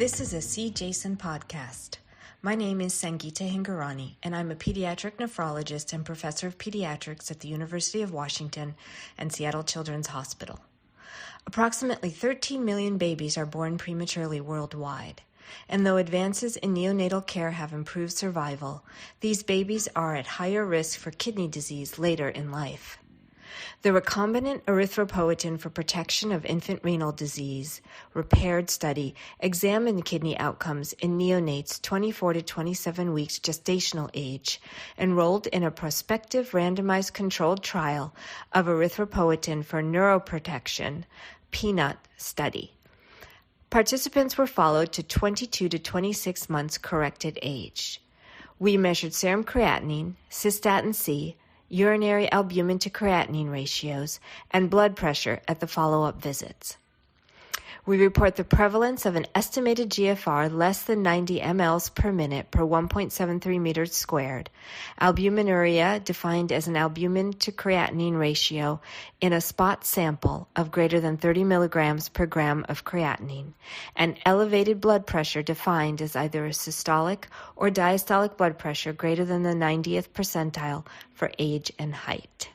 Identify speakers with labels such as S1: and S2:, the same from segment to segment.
S1: This is a See Jason podcast. My name is Sangeeta Hingorani, and I'm a pediatric nephrologist and professor of pediatrics at the University of Washington and Seattle Children's Hospital. Approximately 13 million babies are born prematurely worldwide, and though advances in neonatal care have improved survival, these babies are at higher risk for kidney disease later in life. The recombinant erythropoietin for protection of infant renal disease repaired study examined kidney outcomes in neonates 24 to 27 weeks gestational age, enrolled in a prospective randomized controlled trial of erythropoietin for neuroprotection, PEANUT study. Participants were followed to 22 to 26 months corrected age. We measured serum creatinine, cystatin C, urinary albumin to creatinine ratios, and blood pressure at the follow-up visits. We report the prevalence of an estimated GFR less than 90 mLs per minute per 1.73 meters squared, albuminuria defined as an albumin to creatinine ratio in a spot sample of greater than 30 milligrams per gram of creatinine, and elevated blood pressure defined as either a systolic or diastolic blood pressure greater than the 90th percentile for age and height.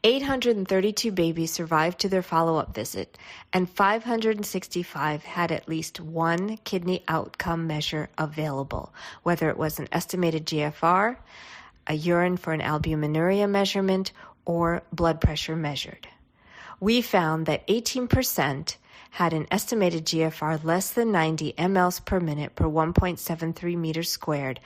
S1: 832 babies survived to their follow-up visit, and 565 had at least one kidney outcome measure available, whether it was an estimated GFR, a urine for an albuminuria measurement, or blood pressure measured. We found that 18% had an estimated GFR less than 90 mLs per minute per 1.73 meters squared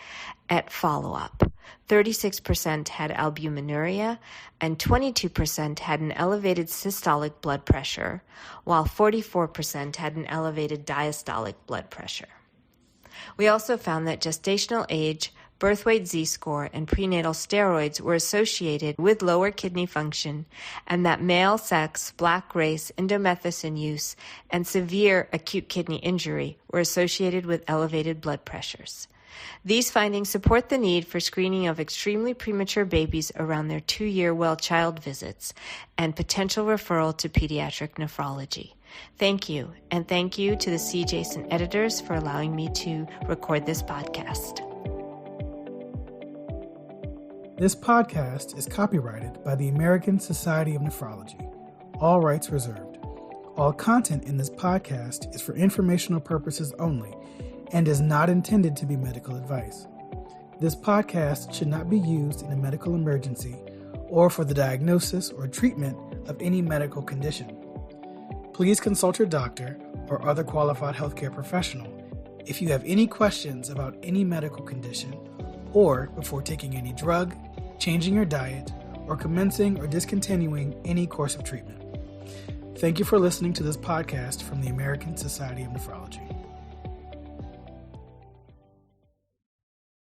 S1: at follow-up. 36% had albuminuria, and 22% had an elevated systolic blood pressure, while 44% had an elevated diastolic blood pressure. We also found that gestational age, birth weight Z-score, and prenatal steroids were associated with lower kidney function, and that male sex, black race, indomethacin use, and severe acute kidney injury were associated with elevated blood pressures. These findings support the need for screening of extremely premature babies around their 2-year well-child visits and potential referral to pediatric nephrology. Thank you, and thank you to the See Jason editors for allowing me to record this podcast.
S2: This podcast is copyrighted by the American Society of Nephrology. All rights reserved. All content in this podcast is for informational purposes only and is not intended to be medical advice. This podcast should not be used in a medical emergency or for the diagnosis or treatment of any medical condition. Please consult your doctor or other qualified healthcare professional if you have any questions about any medical condition or before taking any drug, changing your diet, or commencing or discontinuing any course of treatment. Thank you for listening to this podcast from the American Society of Nephrology.